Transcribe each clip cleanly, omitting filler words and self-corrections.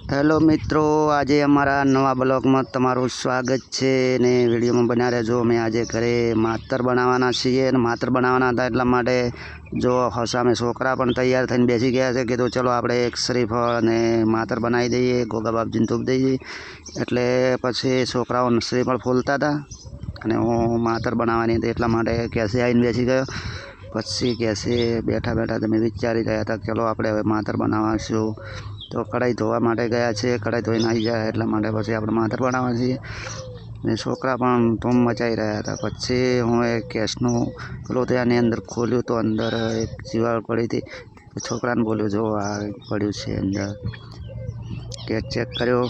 Hello મિત્રો, આજે અમારા નવા બ્લોગમાં તમારું સ્વાગત છે ને વિડીયોમાં બન્યા રહેજો। અમે આજે ઘરે માતર બનાવવાના છીએ અને માતર બનાવવાના હતા એટલા માટે જો સામે છોકરા પણ તૈયાર થઈને બેસી ગયા છે। કીધું ચલો આપણે એક શ્રીફળ અને માતર બનાવી દઈએ, ગોગા બાપજીને ધૂપ દઈએ। એટલે પછી છોકરાઓ શ્રીફળ ફોલતા હતા અને હું માતર બનાવવાની હતી એટલા માટે કેસે આવીને બેસી ગયો। પછી કેસે બેઠા બેઠા તમે વિચારી રહ્યા હતા ચલો આપણે હવે માતર બનાવશું। તો કઢાઈ ધોવા માટે ગયા છે, કઢાઈ ધોઈને આવી જાય એટલા માટે પછી આપણે માતર બનાવવા છીએ ને છોકરા પણ ધૂમ મચાવી રહ્યા હતા। પછી હું એક ગેસનું પેલું ત્યાંની અંદર ખોલ્યું તો અંદર એક જીવાળ પડી હતી। છોકરાને બોલ્યું જો આ પડ્યું છે અંદર, ગેસ ચેક કર્યો।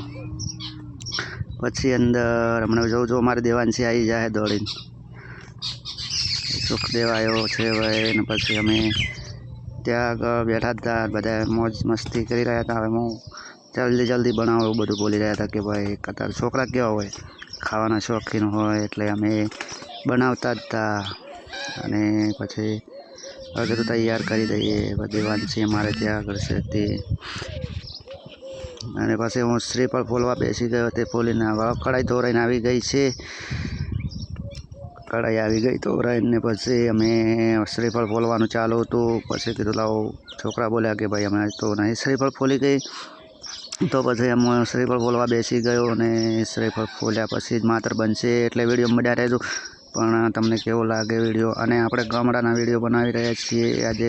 પછી અંદર હમણાં જો મારી દેવાંશી આવી જાય દોડીને, સુખદેવ આવ્યો છે ભાઈ। ને પછી અમે ત્યાં આગળ બેઠા હતા, બધા મોજ મસ્તી કરી રહ્યા હતા। હવે હું જલ્દી બનાવો એવું બધું બોલી રહ્યા હતા કે ભાઈ કતાર છોકરા કેવા હોય, ખાવાના શોખીન હોય એટલે અમે બનાવતા જ હતા। અને પછી હવે બધું તૈયાર કરી દઈએ, બધી વાંચી અમારે ત્યાં આગળ છે તે। અને પછી હું શ્રીફળ ફોલવા બેસી ગયો, તે ફોલીને કઢાઈ ધોરાઈને આવી ગઈ છે। કઢાઈ આવી ગઈ તો રહીને પછી અમે શ્રીફળ ફોલવાનું ચાલુ હતું। પછી કીધું લાવો, છોકરા બોલ્યા કે ભાઈ અમે તો નહીં શ્રીફળ ફોલી ગઈ, તો પછી અમે શ્રીફળ ફોલવા બેસી ગયો અને શ્રીફળ ફોલ્યા પછી જ માતર બનશે। એટલે વિડીયો મળ્યા રહેજો। પણ તમને કેવો લાગે વિડીયો? અને આપણે ગામડાના વિડીયો બનાવી રહ્યા છીએ, આજે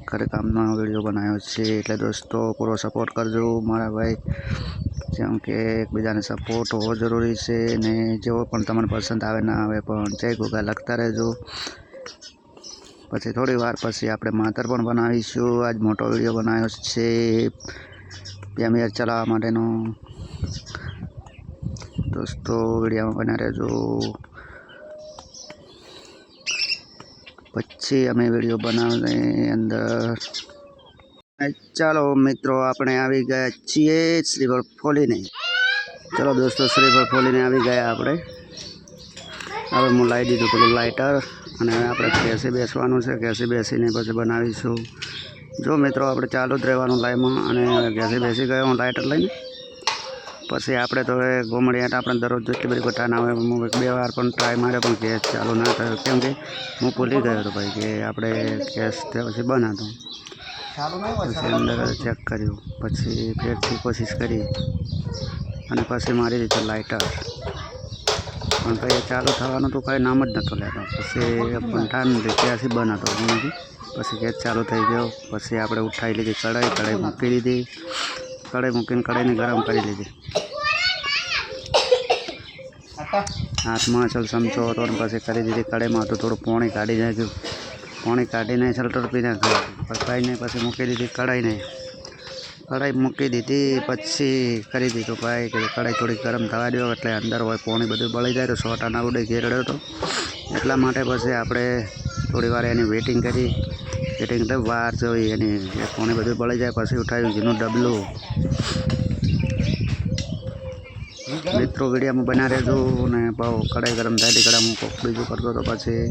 ઘરે કામનો વિડીયો બનાવ્યો છે। એટલે દોસ્તો પૂરો સપોર્ટ કરજો મારા ભાઈ, જેમ કે એકબીજાને સપોર્ટ હોવો જરૂરી છે ને જેવો પણ તમને પસંદ આવે ના આવે પણ જય ગોગા લખતા રહેજો। પછી થોડી વાર પછી આપણે માતર પણ બનાવીશું। આજ મોટો વિડીયો બનાવ્યો છે પ્રીમિયર ચલાવવા માટેનો। દોસ્તો વિડીયોમાં બન્યા રહેજો। પછી અમે વિડીયો બનાવીને અંદર ચાલો મિત્રો આપણે આવી ગયા છીએ શ્રીફળ ફોલીને। ચલો દોસ્તો શ્રીફળ ફોલીને આવી ગયા આપણે। હવે હું લાવી દીધું પેલું લાઇટર અને હવે આપણે કેસે બેસવાનું છે, કેસે બેસીને પછી બનાવીશું। જો મિત્રો આપણે ચાલુ જ રહેવાનું લાઈમાં અને કેસે બેસી ગયો હું લાઇટર લઈને। પછી આપણે તો હવે ગોમડિયાટ આપણે દરરોજ જેટલી બધી ગોઠા ના હોય, હું 2 વાર પણ ટ્રાય માર્યો પણ ગેસ ચાલુ ના થયો, કેમ કે હું ભૂલી ગયો હતો ભાઈ કે આપણે ગેસ પછી બંધ હતો। પછી અંદર ચેક કર્યું, પછી ફેરથી કોશિશ કરી અને પછી મારી દીધું લાઇટર, પણ ભાઈ ચાલુ થવાનું તો કાંઈ નામ જ નહોતો લેતો। પછી પંઠાન ત્યાંથી બંધ હતો, પછી ગેસ ચાલુ થઈ ગયો। પછી આપણે ઉઠાવી લીધી કઢાઈ મૂકી દીધી, કઢાઈ મૂકીને કઢાઈને ગરમ કરી લીધી। હાથમાં અસલ ચમચો હતો ને પછી કરી દીધી કઢાઈમાં તો થોડું પાણી કાઢી નાખ્યું, પાણી કાઢીને સલ્ટર પી નાખ્યું, પકાઈને પછી મૂકી દીધી કઢાઈ મૂકી દીધી। પછી કરી દીધું ભાઈ કે કઢાઈ થોડી ગરમ થવા દો એટલે અંદર હોય પાણી બધું બળી જાય તો સોટા ના ઉડે ઘેરડ્યો હતો એટલા માટે પછી આપણે થોડી વાર એની વેટિંગ કરી, એટલે વાર જોઈ એની પાણી બધું બળી જાય। પછી ઉઠાવ્યું ઘીનું ડબલું। મિત્રો વિડીયોમાં બના રહેજો ને બહુ કઢાઈ ગરમ થાય એટલે કઢાઈ હું બીજું કરતો હતો, પછી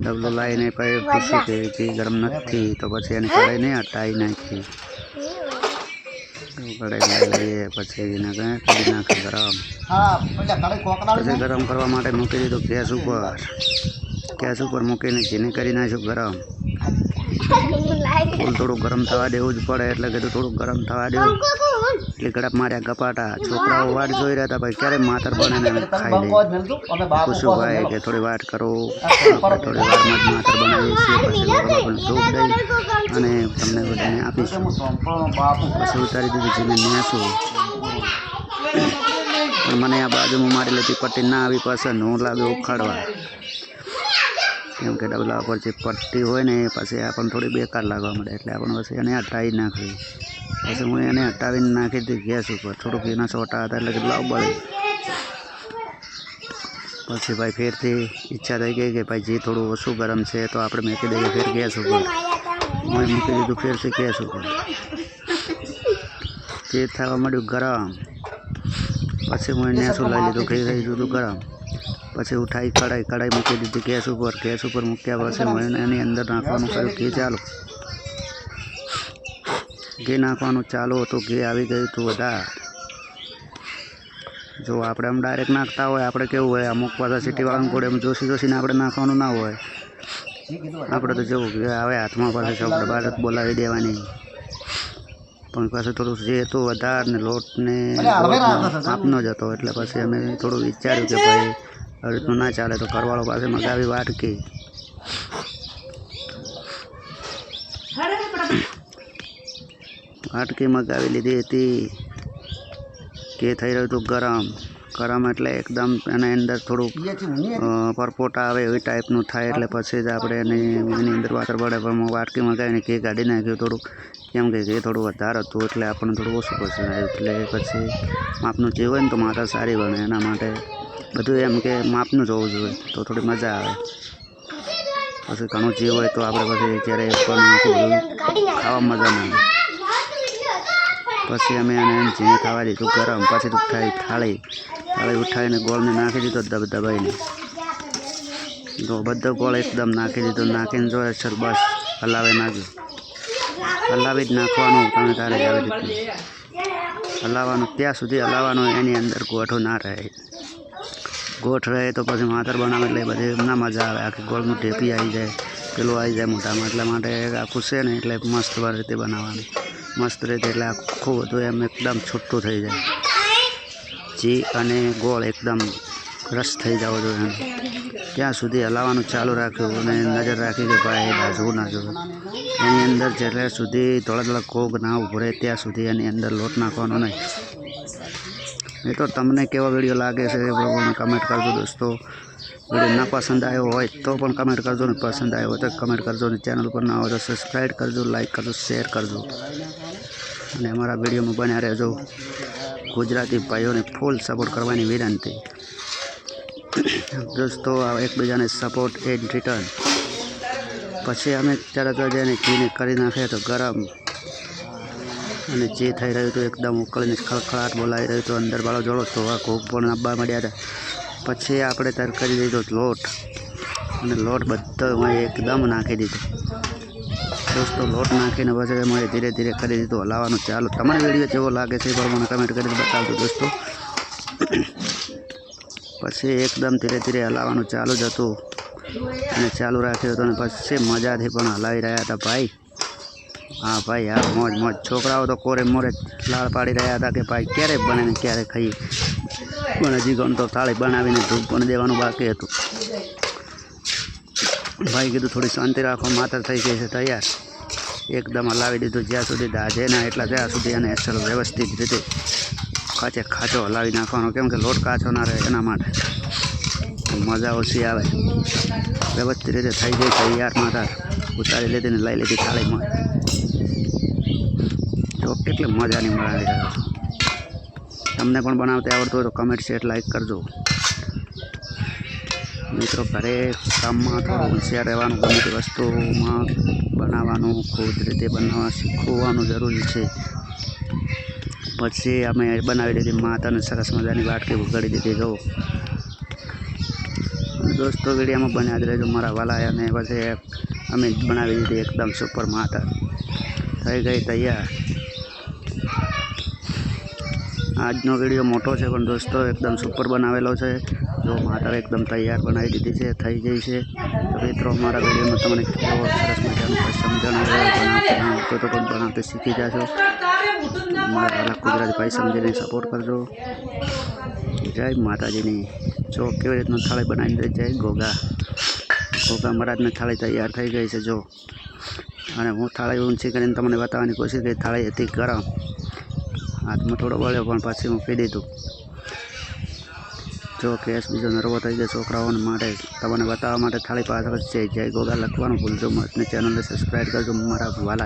ડબલું લાવીને પછી પૂછ્યું કે ઘી ગરમ નથી, તો પછી એની કઢાઈ નહીં હટાવી નાખી। કઢાઈ લઈએ પછી એને કરી નાખે ગરમ, પછી ગરમ કરવા માટે મૂકી દીધું ગેસ ઉપર મૂકીને ઘીને કરી નાખ્યું ગરમ। થોડું ગરમ થવા દેવું જ પડે એટલે કીધું થોડું ગરમ થવા દેવું। એટલે ગળપ માર્યા ગપાટા, છોકરાઓ વાટ જોઈ રહ્યા હતા ભાઈ ક્યારે માતર બને ને ખાઈ લઈએ। પૂછ્યું ભાઈ કે થોડી વાટ કરો, આપણે થોડી વારમાં જ માતર બનાવીએ છીએ, પછી બાપાને ધૂપ દઈ અને તમને બધાને આપીશું। પછી ઉતારી દીધી જીને નેસું, પણ મને આ બાજુમાં મારી લેતી પટ્ટી ના આવી પસંદ, હું લાગ્યો ઉખાડવા, કેમ કે ડબલા ઉપર જે પટ્ટી હોય ને એ પછી આપણને થોડી બેકાર લાગવા મળે એટલે આપણે પછી એને હટાવી નાખવી। પછી હું એને હટાવીને નાખી દીધી ગેસ ઉપર, થોડુંક એના સોટા હતા એટલે કેટલા બળી। પછી ભાઈ ફેરથી ઈચ્છા થઈ ગઈ કે ભાઈ જે થોડું ઓછું ગરમ છે તો આપણે મૂકી દઈએ ફેર ગેસ ઉપર, હું મૂકી દીધું ફેરથી ગેસ ઉપર, ફેર થવા માંડ્યું ગરમ। પછી હું એને શું લઈ લીધું ઘી થઈ દીધું ગરમ। પછી ઉઠાવી કઢાઈ મૂકી દીધી ગેસ ઉપર મૂક્યા પછી હું એની અંદર નાખવાનું કર્યું ઘી ચાલુ। ઘી નાખવાનું ચાલુ હતું, ઘી આવી ગયું હતું વધારે. જો આપણે આમ ડાયરેક્ટ નાખતા હોય, આપણે કેવું હોય અમુક પાછા સિટીવાળાને ઘોડે એમ જોશીને આપણે નાખવાનું ના હોય. આપણે તો જેવું કે આવે હાથમાં પાસે આપણે બહાર જ બોલાવી દેવાની. પણ પાછું થોડું જે હતું વધારે ને લોટને આપનો જ હતો, એટલે પછી અમે થોડું વિચાર્યું કે ભાઈ આવી રીતનું ના ચાલે, તો ઘરવાળો પાસે મગાવી વાટકી મગાવી લીધી હતી. કે થઈ રહ્યું હતું ગરમ એટલે એકદમ એના અંદર થોડું પરપોટા આવે એવી ટાઈપનું થાય, એટલે પછી જ આપણે એની અંદર વાતર પડે. પણ વાટકી મગાવીને ઘી કાઢી નાખ્યું થોડુંક, કેમ કે ઘી થોડું વધારે હતું એટલે આપણને થોડું ઓછું પસંદ આવ્યું. એટલે પછી માપનું જે હોય ને તો માતા સારી બને, એના માટે બધું એમ કે માપનું જ હોવું જોઈએ તો થોડી મજા આવે. પછી ઘણું જીવ હોય તો આપણે પછી જ્યારે પણ ખાવા મજા ના આવે. પછી અમે એને એમ ઝીણી થવા દીધું ગરમ. પછી તો થાળી ઉઠાવીને ગોળને નાખી દીધો દબાઈને. તો બધો ગોળ એકદમ નાખી દીધો. નાખીને જો સર બસ હલાવી નાખ્યું. હલાવી જ નાખવાનું તમે તારે જ આવી રીતે હલાવવાનું, ત્યાં સુધી હલાવવાનું એની અંદર ગોઠું ના રહે. ગોઠ રહે તો પછી માતર બનાવે એટલે બધી ના મજા આવે. આખી ગોળનું ઢેપી આવી જાય, પેલું આવી જાય મોઢામાં. એટલા માટે આખું છે ને એટલે મસ્ત રીતે બનાવવાનું, મસ્ત રીતે. એટલે આખું બધું એમ એકદમ છૂટું થઈ જાય. ઘી અને ગોળ એકદમ રસ થઈ જવો જોઈએ એમ. ત્યાં સુધી હલાવવાનું ચાલુ રાખ્યું અને નજર રાખી કે ભાઈ દાઝવું ના જોઈએ. એની અંદર જ્યારે સુધી થોડા કોગ ના ઉભરે ત્યાં સુધી એની અંદર લોટ નાખવાનો નહીં. એ તો તમને કેવો વિડીયો લાગે છે એ પણ કમેન્ટ કરજો દોસ્તો. વિડીયો ના પસંદ આવ્યો હોય તો પણ કમેન્ટ કરજો, ને પસંદ આવ્યો હોય તો કમેન્ટ કરજો. ને ચેનલ પર ના હોય તો સબસ્ક્રાઈબ કરજો, લાઈક કરજો, શેર કરજો અને અમારા વિડીયોમાં બન્યા રહેજો. ગુજરાતી ભાઈઓને ફૂલ સપોર્ટ કરવાની વિનંતી દોસ્તો. એકબીજાને સપોર્ટ ઇન રિટર્ન. પછી અમે તરત જ એને ઘીને કરી નાખીએ તો ગરમ, અને જે થઈ રહ્યું હતું એકદમ ઉકળીને ખળખળાટ બોલાવી રહ્યું હતું. અંદર વાળો જોડો તો આ ખૂબ પણ નાબા મળ્યા હતા. પછી આપણે તર કરી દીધો લોટ, અને લોટ બધો એકદમ નાખી દીધો દોસ્તો. લોટ નાખીને પછી એમાં ધીરે ધીરે કરી દીધું હલાવવાનું ચાલુ. તમારે વિડીયો કેવો લાગે છે એ પણ મને કમેન્ટ કરીને બતાવજો દોસ્તો. પછી એકદમ ધીરે ધીરે હલાવવાનું ચાલુ જ હતું અને ચાલુ રાખ્યું હતું. અને પછી મજાથી પણ હલાવી રહ્યા હતા ભાઈ. હા ભાઈ, હા, મોજ. છોકરાઓ તો કોરે મોરે લાળ પાડી રહ્યા હતા કે ભાઈ ક્યારે બને ને ક્યારે ખાઈએ. પણ હજી ગણ તો થાળી બનાવીને ધૂપ પણ દેવાનું બાકી હતું. ભાઈ કીધું થોડી શાંતિ રાખો, માતર થઈ ગઈ છે તૈયાર. એકદમ હલાવી દીધું જ્યાં સુધી દાજે ના એટલા ત્યાં સુધી એને અસર વ્યવસ્થિત રીતે ખાચો હલાવી નાખવાનો, કેમ કે લોટ કાચો ના રહે એના માટે મજા ઓછી આવે. વ્યવસ્થિત રીતે થઈ ગઈ તૈયાર માતર. ઉતારી લીધી ને લઈ લીધી થાળીમાં. તો કેટલી મજાની બનાવી રહ્યો છું. તમને પણ બનાવતા આવડતું હોય તો કમેન્ટ શેર લાઈક કરજો મિત્રો. ઘરે કામમાં થોડું હોશિયાર રહેવાનું, ગમે તે વસ્તુમાં બનાવવાનું ખુદ રીતે બનાવવા શીખવાનું જરૂરી છે. પછી અમે બનાવી દીધી માતાને સરસ મજાની વાટકી ઉગાડી દીધી. જો દોસ્તો વિડીયોમાં બન્યા જ રહેજો મારા વાલા. અને પછી અમે બનાવી દીધી એકદમ સુપર માતા. થઈ ગઈ તૈયાર. આજનો વિડીયો મોટો છે પણ દોસ્તો એકદમ સુપર બનાવેલો છે. જો માતા એકદમ તૈયાર બનાવી દીધી છે, થઈ ગઈ છે. તો મિત્રો અમારા વિડીયોમાં તમને કેવો સરસ મજાનું સમજણ આવતો તો પણ બનાવতে શીખી જશો. મારા વાલા ગુજરાતી ભાઈ સમજીને સપોર્ટ કરજો. જય માતાજીની. જો કેવી રીતનું થાળી બનાવી દે. જય ગોગા મહારાજની થાળી તૈયાર થઈ ગઈ છે. જો, અને હું થાળી ઊંચી કરીને તમને બતાવવાની કોશિશ કરી. થાળી હતી ગરમ, હાથમાં થોડો બળ્યો પણ પછી મૂકી દીધું. જો કેસ બીજો નરવો થઈ ગયો છોકરાઓને માટે. તમને બતાવવા માટે થાળી પાછળ છે જય ગોગા લખવાનું ભૂલજો મત. ને ચેનલને સબસ્ક્રાઈબ કરજો મારા વાલા.